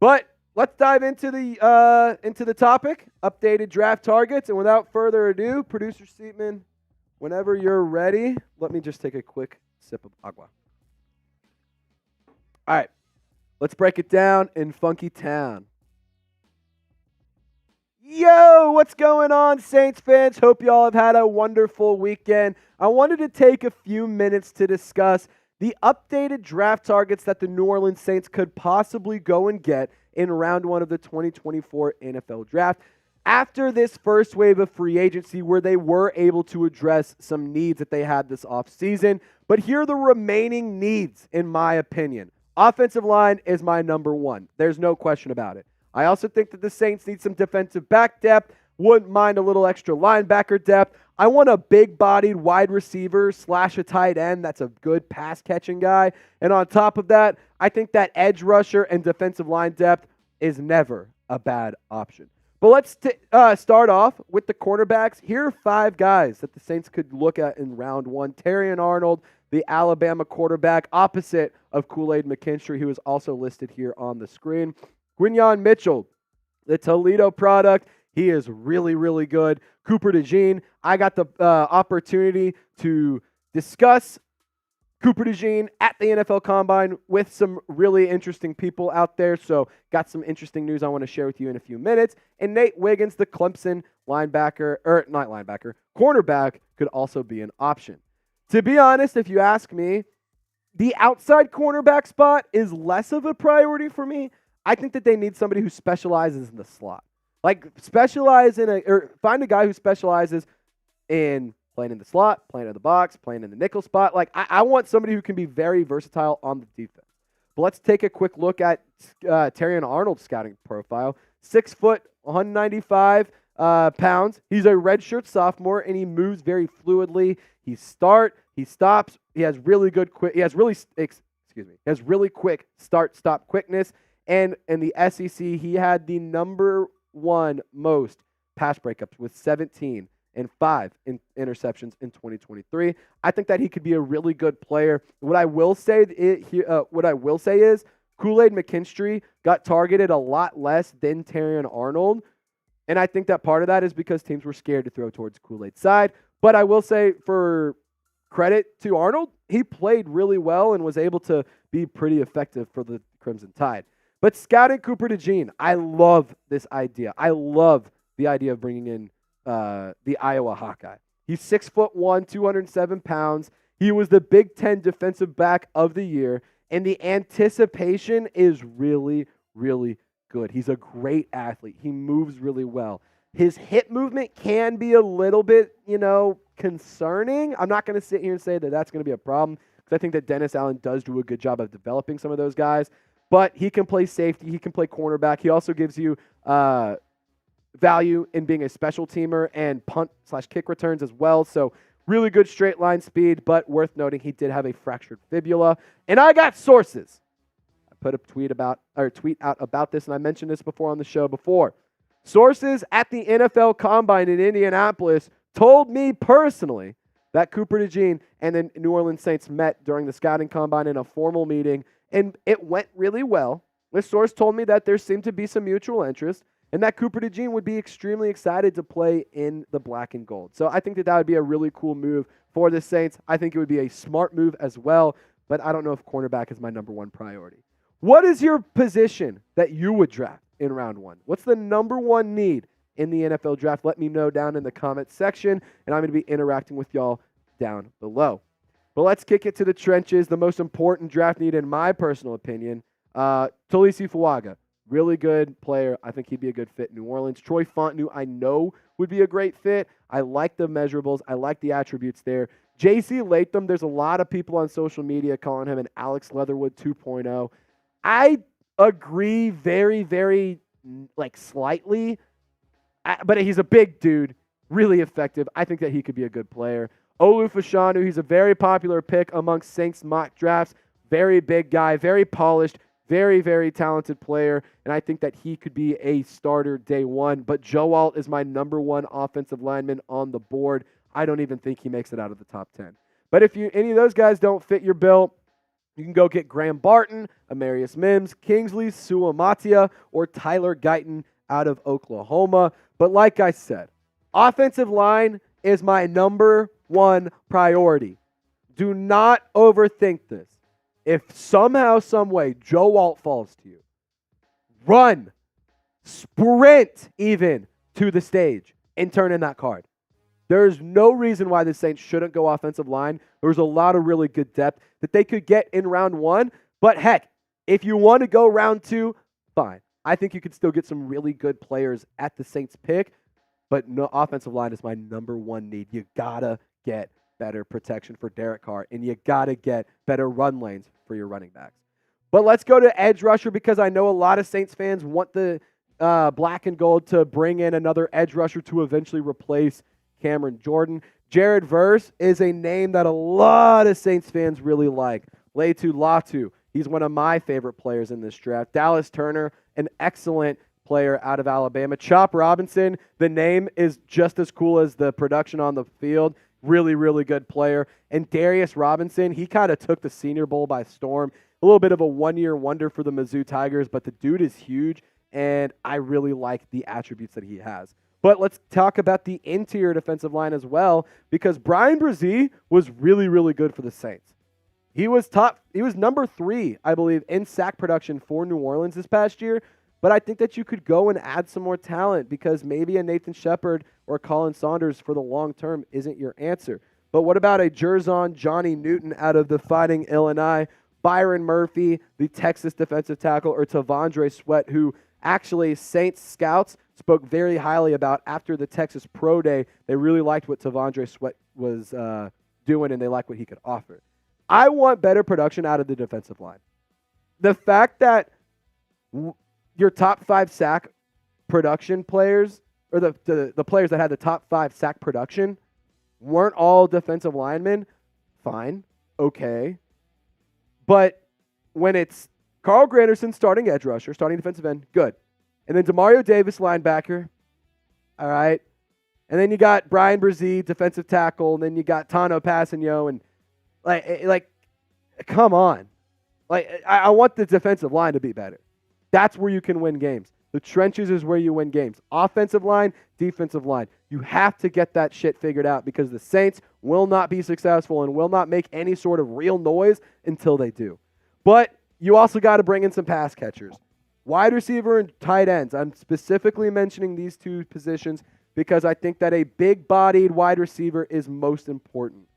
But let's dive into the topic, updated draft targets. And without further ado, Producer Seatman, whenever you're ready, let me just take a quick sip of agua. All right, let's break it down in Funky Town. Yo, what's going on, Saints fans? Hope you all have had a wonderful weekend. I wanted to take a few minutes to discuss the updated draft targets that the New Orleans Saints could possibly go and get in round 1 of the 2024 NFL Draft after this first wave of free agency where they were able to address some needs that they had this offseason. But here are the remaining needs, in my opinion. Offensive line is my number 1. There's no question about it. I also think that the Saints need some defensive back depth. Wouldn't mind a little extra linebacker depth. I want a big-bodied wide receiver / a tight end that's a good pass-catching guy. And on top of that, I think that edge rusher and defensive line depth is never a bad option. But let's start off with the cornerbacks. Here are 5 guys that the Saints could look at in round 1. Terrion Arnold, the Alabama quarterback, opposite of Kool-Aid McKinstry, who is also listed here on the screen. Quinyon Mitchell, the Toledo product. He is really, really good. Cooper DeJean. I got the opportunity to discuss Cooper DeJean at the NFL Combine with some really interesting people out there. So got some interesting news I want to share with you in a few minutes. And Nate Wiggins, the Clemson cornerback, could also be an option. To be honest, if you ask me, the outside cornerback spot is less of a priority for me. I think that they need somebody who specializes in the slot. Find a guy who specializes in playing in the slot, playing in the box, playing in the nickel spot. I want somebody who can be very versatile on the defense. But let's take a quick look at Terrion Arnold's scouting profile. 6 foot, 195 pounds. He's a redshirt sophomore, and he moves very fluidly. He stops. He has really quick start-stop quickness. And in the SEC, he had the number 1 most pass breakups with 17 and 5 interceptions in 2023. I think that he could be a really good player. What I will say is Kool-Aid McKinstry got targeted a lot less than Terrion Arnold, and I think that part of that is because teams were scared to throw towards Kool-Aid's side. But I will say, for credit to Arnold, he played really well and was able to be pretty effective for the Crimson Tide. But scouting Cooper DeJean, I love this idea. I love the idea of bringing in the Iowa Hawkeye. He's 6'1", 207 pounds. He was the Big Ten Defensive Back of the Year, and the anticipation is really, really good. He's a great athlete. He moves really well. His hip movement can be a little bit, concerning. I'm not going to sit here and say that that's going to be a problem, because I think that Dennis Allen does do a good job of developing some of those guys. But he can play safety. He can play cornerback. He also gives you value in being a special teamer and punt/kick returns as well. So really good straight line speed, but worth noting he did have a fractured fibula. And I got sources. I put a tweet out about this, and I mentioned this before on the show before. Sources at the NFL Combine in Indianapolis told me personally that Cooper DeJean and the New Orleans Saints met during the scouting combine in a formal meeting, and it went really well. This source told me that there seemed to be some mutual interest and that Cooper DeJean would be extremely excited to play in the black and gold. So I think that would be a really cool move for the Saints. I think it would be a smart move as well, but I don't know if cornerback is my number one priority. What is your position that you would draft in round 1? What's the number one need in the NFL draft? Let me know down in the comments section, and I'm going to be interacting with y'all down below. But let's kick it to the trenches. The most important draft need, in my personal opinion, Talisi Fuaga. Really good player. I think he'd be a good fit in New Orleans. Troy Fontenot, I know, would be a great fit. I like the measurables. I like the attributes there. J.C. Latham, there's a lot of people on social media calling him an Alex Leatherwood 2.0. I agree very, very, slightly. But he's a big dude, really effective. I think that he could be a good player. Olu Fashanu, he's a very popular pick amongst Saints mock drafts. Very big guy, very polished, very, very talented player. And I think that he could be a starter day one. But Joe Alt is my number one offensive lineman on the board. I don't even think he makes it out of the top 10. But if any of those guys don't fit your bill, you can go get Graham Barton, Amarius Mims, Kingsley Suamatia, or Tyler Guyton out of Oklahoma. But like I said, offensive line is my number one priority. Do not overthink this. If somehow, some way, Joe Alt falls to you, run, sprint even to the stage and turn in that card. There's no reason why the Saints shouldn't go offensive line. There's a lot of really good depth that they could get in round 1. But heck, if you want to go round 2, fine. I think you could still get some really good players at the Saints pick, but no, offensive line is my number one need. You got to get better protection for Derek Carr, and you got to get better run lanes for your running backs. But let's go to edge rusher, because I know a lot of Saints fans want the black and gold to bring in another edge rusher to eventually replace Cameron Jordan. Jared Verse is a name that a lot of Saints fans really like. Laitu Latu, he's one of my favorite players in this draft. Dallas Turner, an excellent player out of Alabama. Chop Robinson, the name is just as cool as the production on the field. Really, really good player. And Darius Robinson, he kind of took the Senior Bowl by storm. A little bit of a one-year wonder for the Mizzou Tigers, but the dude is huge, and I really like the attributes that he has. But let's talk about the interior defensive line as well, because Brian Brzee was really, really good for the Saints. He was number 3, I believe, in sack production for New Orleans this past year. But I think that you could go and add some more talent, because maybe a Nathan Shepard or Colin Saunders for the long term isn't your answer. But what about a Jerzon Johnny Newton out of the Fighting Illini, Byron Murphy, the Texas defensive tackle, or Tavondre Sweat, who actually Saints scouts spoke very highly about after the Texas Pro Day. They really liked what Tavondre Sweat was doing, and they liked what he could offer. I want better production out of the defensive line. The fact that your top 5 sack production players, or the players that had the top 5 sack production, weren't all defensive linemen, fine, okay. But when it's Carl Granderson starting edge rusher, starting defensive end, good. And then Demario Davis linebacker, all right. And then you got Brian Brzee, defensive tackle, and then you got Tano Passanio, and like, come on. I want the defensive line to be better. That's where you can win games. The trenches is where you win games. Offensive line, defensive line. You have to get that shit figured out because the Saints will not be successful and will not make any sort of real noise until they do. But you also got to bring in some pass catchers. Wide receiver and tight ends. I'm specifically mentioning these two positions because I think that a big-bodied wide receiver is most important.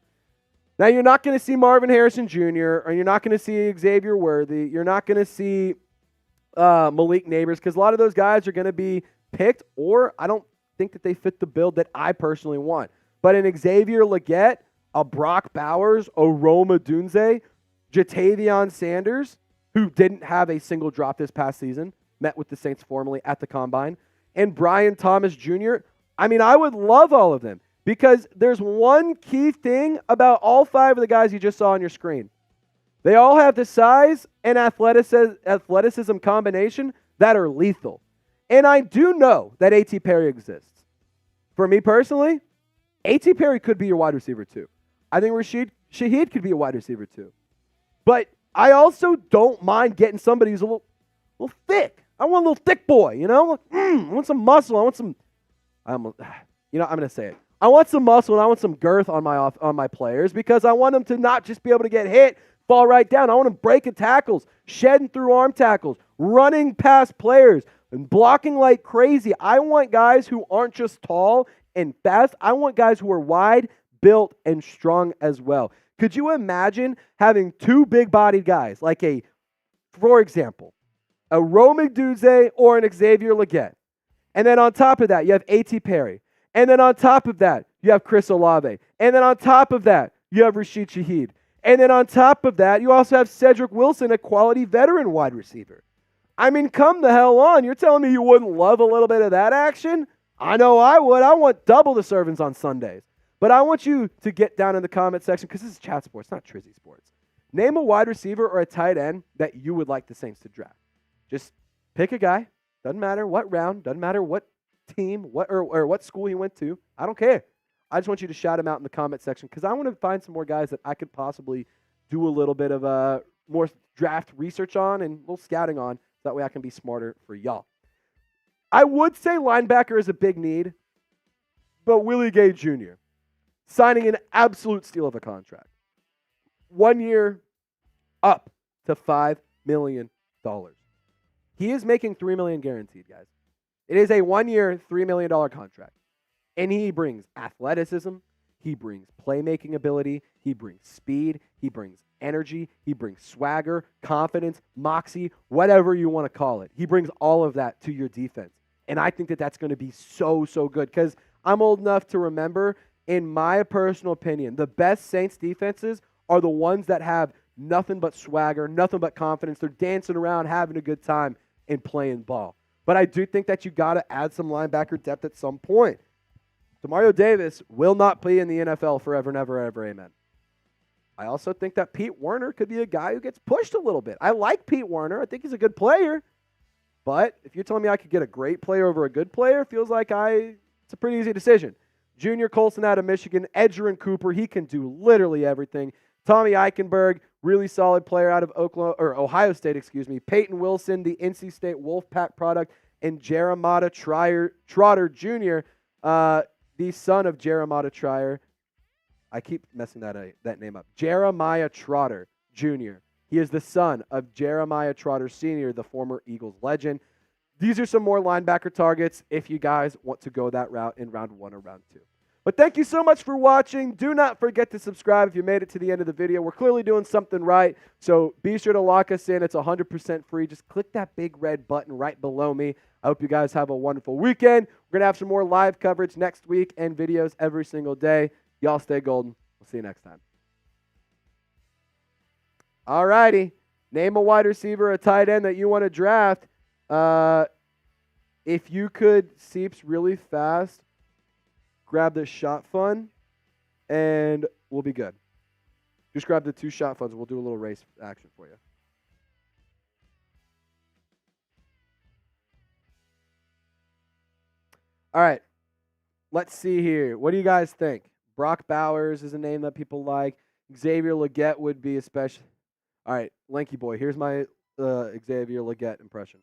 Now, you're not going to see Marvin Harrison Jr., or you're not going to see Xavier Worthy. You're not going to see Malik Neighbors because a lot of those guys are going to be picked, or I don't think that they fit the build that I personally want. But an Xavier Legette, a Brock Bowers, a Roma Dunze, Jatavion Sanders, who didn't have a single drop this past season, met with the Saints formally at the Combine, and Brian Thomas Jr., I mean, I would love all of them because there's one key thing about all 5 of the guys you just saw on your screen. They all have the size and athleticism combination that are lethal. And I do know that A.T. Perry exists. For me personally, A.T. Perry could be your wide receiver too. I think Rashid Shaheed could be a wide receiver too. But I also don't mind getting somebody who's a little thick. I want a little thick boy, you know? I want some muscle. I'm going to say it. I want some muscle and I want some girth on my players because I want them to not just be able to get hit, fall right down. I want them breaking tackles, shedding through arm tackles, running past players, and blocking like crazy. I want guys who aren't just tall and fast. I want guys who are wide, built, and strong as well. Could you imagine having 2 big-bodied guys, for example, a Rome Duze or an Xavier Legette? And then on top of that, you have A.T. Perry. And then on top of that, you have Chris Olave. And then on top of that, you have Rashid Shaheed. And then on top of that, you also have Cedric Wilson, a quality veteran wide receiver. I mean, come the hell on. You're telling me you wouldn't love a little bit of that action? I know I would. I want double the servings on Sundays. But I want you to get down in the comment section, because this is Chat Sports, not Trizzy Sports. Name a wide receiver or a tight end that you would like the Saints to draft. Just pick a guy. Doesn't matter what round. Doesn't matter what team, or what school he went to. I don't care. I just want you to shout him out in the comment section because I want to find some more guys that I could possibly do a little bit of more draft research on and a little scouting on, so that way I can be smarter for y'all. I would say linebacker is a big need, but Willie Gay Jr. signing an absolute steal of a contract. 1 year up to $5 million. He is making $3 million guaranteed, guys. It is a 1 year, $3 million contract. And he brings athleticism, he brings playmaking ability, he brings speed, he brings energy, he brings swagger, confidence, moxie, whatever you want to call it. He brings all of that to your defense. And I think that that's going to be so, so good because I'm old enough to remember, in my personal opinion, the best Saints defenses are the ones that have nothing but swagger, nothing but confidence. They're dancing around, having a good time, and playing ball. But I do think that you got to add some linebacker depth at some point. Demario Davis will not be in the NFL forever, never, ever, amen. I also think that Pete Werner could be a guy who gets pushed a little bit. I like Pete Werner. I think he's a good player. But if you're telling me I could get a great player over a good player, it feels like it's a pretty easy decision. Junior Colson out of Michigan, Edgerrin Cooper, he can do literally everything. Tommy Eichenberg, really solid player out of Ohio State, Peyton Wilson, the NC State Wolfpack product, and Jeremiah Trotter Jr., the son of Jeremiah Trotter. I keep messing that name up. Jeremiah Trotter Jr. He is the son of Jeremiah Trotter Sr., the former Eagles legend. These are some more linebacker targets if you guys want to go that route in round 1 or round 2. But thank you so much for watching. Do not forget to subscribe if you made it to the end of the video. We're clearly doing something right, so be sure to lock us in. It's 100% free. Just click that big red button right below me. I hope you guys have a wonderful weekend. We're going to have some more live coverage next week and videos every single day. Y'all stay golden. We'll see you next time. All righty. Name a wide receiver, a tight end that you want to draft. If you could, Seeps, really fast, grab the shot fun, and we'll be good. Just grab the 2 shot funds. We'll do a little race action for you. All right. Let's see here. What do you guys think? Brock Bowers is a name that people like. Xavier Legette would be especially. All right, Lanky Boy. Here's my Xavier Legette impression.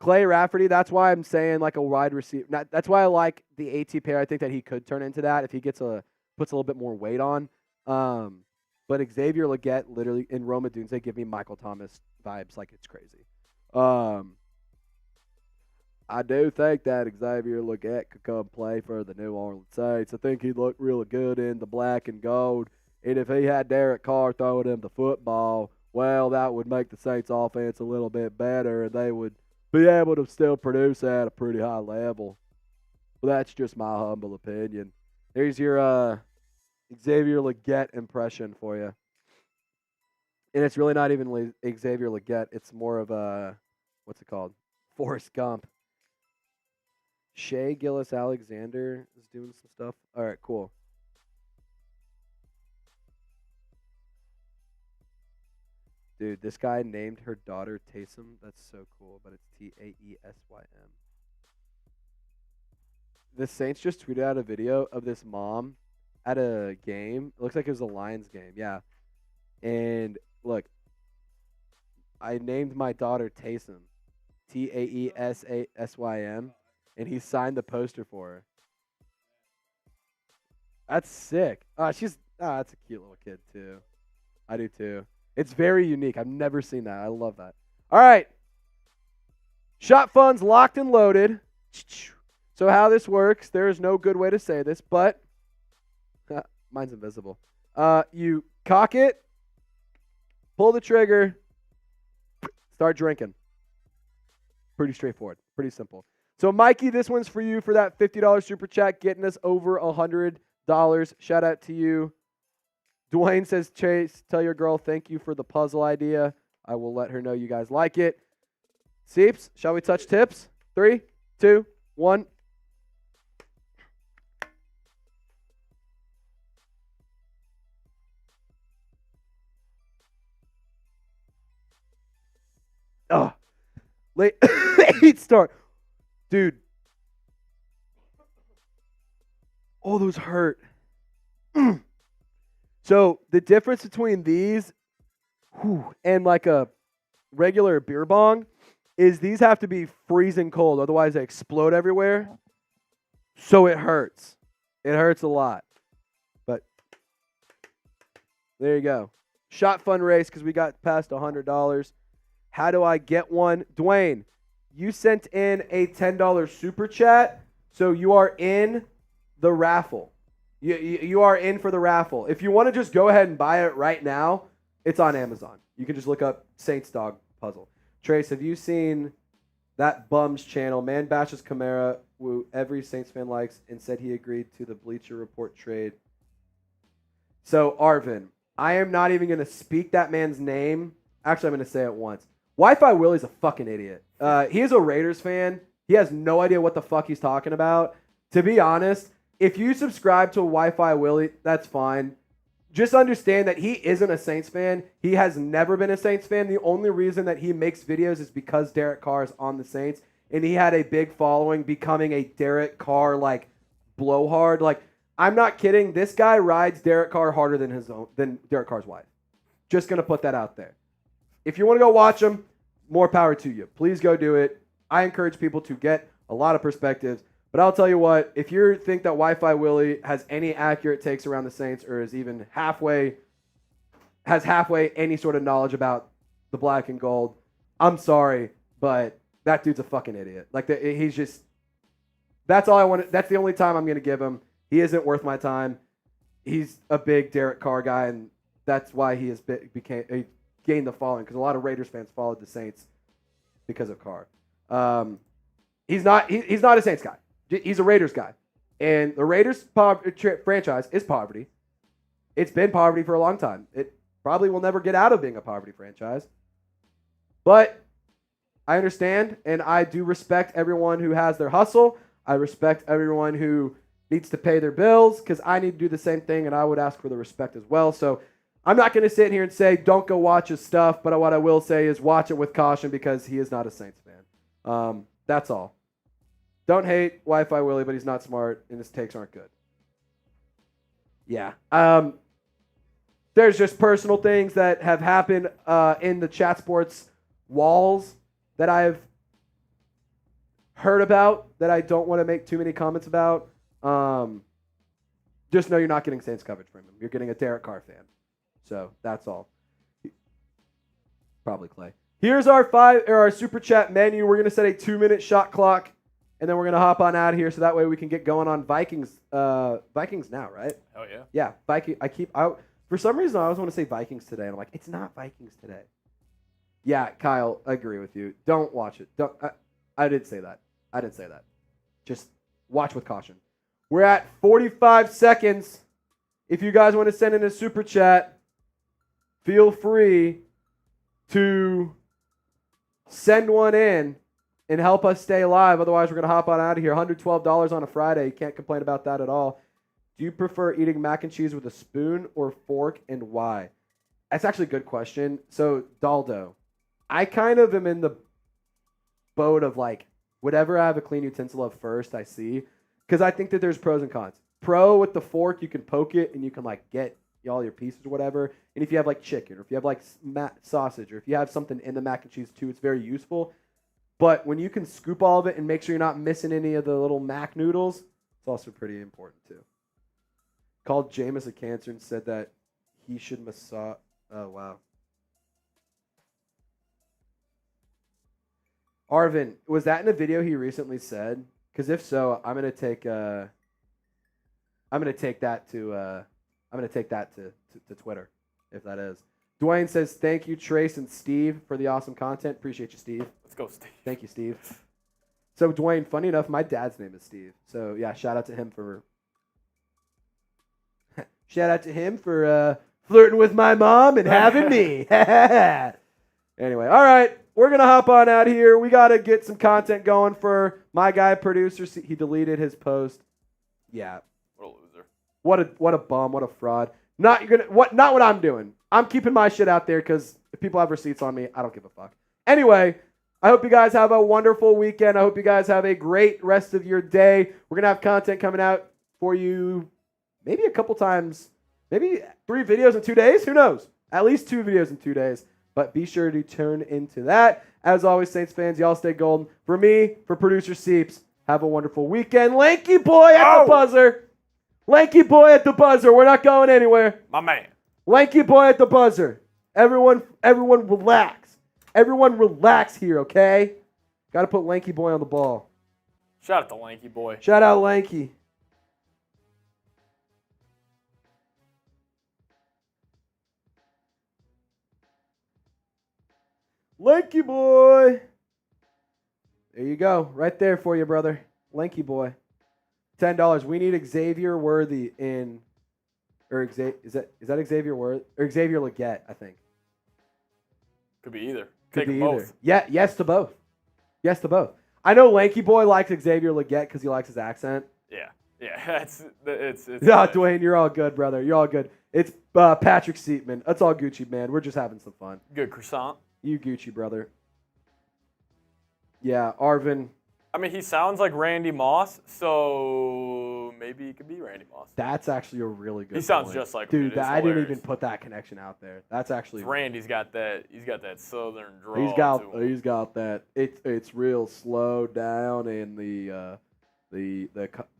Clay Rafferty. That's why I'm saying like a wide receiver. That's why I like the AT pair. I think that he could turn into that if he puts a little bit more weight on. But Xavier Legette, literally in Roma Dunes, they give me Michael Thomas vibes like it's crazy. I do think that Xavier Legette could come play for the New Orleans Saints. I think he'd look really good in the black and gold. And if he had Derek Carr throwing him the football, well, that would make the Saints offense a little bit better, and they would be able to still produce at a pretty high level. But that's just my humble opinion. Here's your Xavier Legette impression for you. And it's really not even Xavier Legette. It's more of a, what's it called? Forrest Gump. Shea Gillis-Alexander is doing some stuff. All right, cool. Dude, this guy named her daughter Taysom. That's so cool, but it's Taesym. The Saints just tweeted out a video of this mom at a game. It looks like it was a Lions game, yeah. And look, I named my daughter Taysom, Taesym, and he signed the poster for her. That's sick. That's a cute little kid too. I do too. It's very unique. I've never seen that. I love that. All right. Shot funds locked and loaded. So how this works, there is no good way to say this, but mine's invisible. You cock it, pull the trigger, start drinking. Pretty straightforward. Pretty simple. So, Mikey, this one's for you for that $50 super chat, getting us over $100. Shout out to you. Dwayne says, Chase, tell your girl thank you for the puzzle idea. I will let her know you guys like it. Seeps, shall we touch tips? 3, 2, 1. Oh, late start. Dude. Oh, those hurt. So the difference between these and like a regular beer bong is these have to be freezing cold. Otherwise, they explode everywhere. So it hurts. It hurts a lot. But there you go. Shot fun race because we got past $100. How do I get one? Dwayne, you sent in a $10 super chat, so you are in the raffle. You are in for the raffle. If you want to just go ahead and buy it right now, it's on Amazon. You can just look up Saints Dog Puzzle. Trace, have you seen that Bums channel? Man bashes Kamara, who every Saints fan likes, and said he agreed to the Bleacher Report trade. So, Arvin, I am not even going to speak that man's name. Actually, I'm going to say it once. Wi-Fi Willie's a fucking idiot. He is a Raiders fan. He has no idea what the fuck he's talking about. To be honest, if you subscribe to Wi-Fi Willie, that's fine. Just understand that he isn't a Saints fan. He has never been a Saints fan. The only reason that he makes videos is because Derek Carr is on the Saints, and he had a big following becoming a Derek Carr, like, blowhard. Like, I'm not kidding. This guy rides Derek Carr harder than Derek Carr's wife. Just going to put that out there. If you want to go watch him, more power to you. Please go do it. I encourage people to get a lot of perspectives. But I'll tell you what, if you think that Wi-Fi Willie has any accurate takes around the Saints or is even halfway any sort of knowledge about the black and gold, I'm sorry, but that dude's a fucking idiot. Like, he's just, that's all I want. That's the only time I'm going to give him. He isn't worth my time. He's a big Derek Carr guy, and that's why he has gained the following, because a lot of Raiders fans followed the Saints because of Carr. He's not a Saints guy. He's a Raiders guy. And the Raiders franchise is poverty. It's been poverty for a long time. It probably will never get out of being a poverty franchise. But I understand, and I do respect everyone who has their hustle. I respect everyone who needs to pay their bills, because I need to do the same thing, and I would ask for the respect as well. So I'm not going to sit here and say, don't go watch his stuff, but what I will say is watch it with caution, because he is not a Saints fan. That's all. Don't hate Wi-Fi Willie, but he's not smart, and his takes aren't good. Yeah. There's just personal things that have happened in the chat sports walls that I've heard about that I don't want to make too many comments about. Just know you're not getting Saints coverage from him. You're getting a Derek Carr fan. So that's all. Probably Clay. Here's our super chat menu. We're gonna set a 2-minute shot clock, and then we're gonna hop on out of here so that way we can get going on Vikings. Vikings now, right? Oh yeah. Yeah, Viking. For some reason I always want to say Vikings today, and I'm like, it's not Vikings today. Yeah, Kyle, I agree with you. Don't watch it. Don't. I didn't say that. I didn't say that. Just watch with caution. We're at 45 seconds. If you guys want to send in a super chat, feel free to send one in and help us stay alive. Otherwise, we're going to hop on out of here. $112 on a Friday. You can't complain about that at all. Do you prefer eating mac and cheese with a spoon or fork, and why? That's actually a good question. So, Daldo, I kind of am in the boat of like, whatever I have a clean utensil of first, I see. Because I think that there's pros and cons. Pro, with the fork, you can poke it and you can like get all your pieces or whatever. And if you have like chicken or if you have like sausage or if you have something in the mac and cheese too, it's very useful. But when you can scoop all of it and make sure you're not missing any of the little mac noodles, it's also pretty important too. Called Jameis a cancer and said that he should massage. Oh, wow. Arvin, was that in a video he recently said? Because if so, I'm gonna take that to Twitter, if that is. Dwayne says, thank you, Trace and Steve, for the awesome content. Appreciate you, Steve. Let's go, Steve. Thank you, Steve. So, Dwayne, funny enough, my dad's name is Steve. So, yeah, shout out to him for flirting with my mom and having me. Anyway, all right. We're going to hop on out here. We got to get some content going for my guy, producer. He deleted his post. Yeah. What a loser. What a bum. What a fraud. Not what I'm doing. I'm keeping my shit out there because if people have receipts on me, I don't give a fuck. Anyway, I hope you guys have a wonderful weekend. I hope you guys have a great rest of your day. We're going to have content coming out for you maybe a couple times, maybe 3 videos in 2 days. Who knows? At least 2 videos in 2 days. But be sure to turn into that. As always, Saints fans, y'all stay golden. For me, for producer Seeps, have a wonderful weekend. Lanky boy at the buzzer. Lanky boy at the buzzer. We're not going anywhere. My man. Lanky boy at the buzzer. Everyone relax. Everyone relax here, okay? Got to put Lanky boy on the ball. Shout out to Lanky boy. Shout out Lanky. Lanky boy. There you go. Right there for you, brother. Lanky boy. $10. We need Xavier Worthy in, or is that Xavier Worthy or Xavier Legette? I think. Could be either. Could Take be them either. both. Yeah. Yes to both. Yes to both. I know Lanky boy likes Xavier Legette because he likes his accent. Yeah. Yeah. It's. Yeah, Dwayne, you're all good, brother. You're all good. It's Patrick Seatman. That's all Gucci, man. We're just having some fun. Good croissant. You Gucci, brother. Yeah, Arvin. I mean, he sounds like Randy Moss, so maybe he could be Randy Moss. That's actually a really good. He sounds point. just like dude. Dude, I didn't even put that connection out there. That's actually. Randy's got that. He's got that southern drawl. He's got that. It's real slow down, and the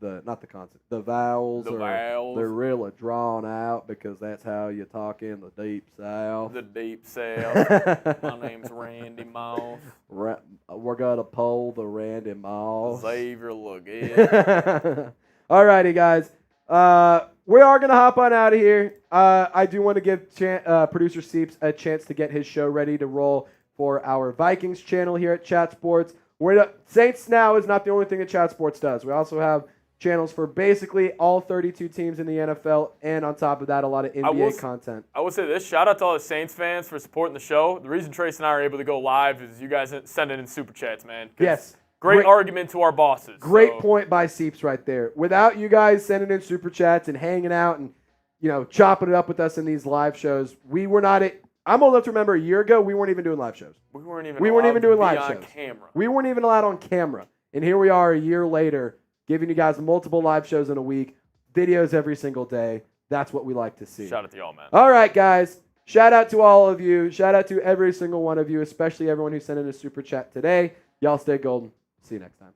not the consonant, the vowels they're really drawn out because that's how you talk in the deep south. The deep south. My name's Randy Moss. We're gonna pull the Randy Moss. Xavier Legette. Alrighty, guys. We are gonna hop on out of here. I do want to give producer Seeps a chance to get his show ready to roll for our Vikings channel here at Chat Sports. Saints Now is not the only thing that Chat Sports does. We also have channels for basically all 32 teams in the NFL, and on top of that, a lot of NBA content. I will say this. Shout out to all the Saints fans for supporting the show. The reason Trace and I are able to go live is you guys sending in super chats, man. Yes. Great argument to our bosses. Great point by Seeps right there. Without you guys sending in super chats and hanging out and, chopping it up with us in these live shows, we were not I'm old enough to remember a year ago, we weren't even doing live shows. We weren't even doing live shows. Camera. We weren't even allowed on camera. And here we are a year later, giving you guys multiple live shows in a week, videos every single day. That's what we like to see. Shout out to y'all, man. All right, guys. Shout out to all of you. Shout out to every single one of you, especially everyone who sent in a super chat today. Y'all stay golden. See you next time.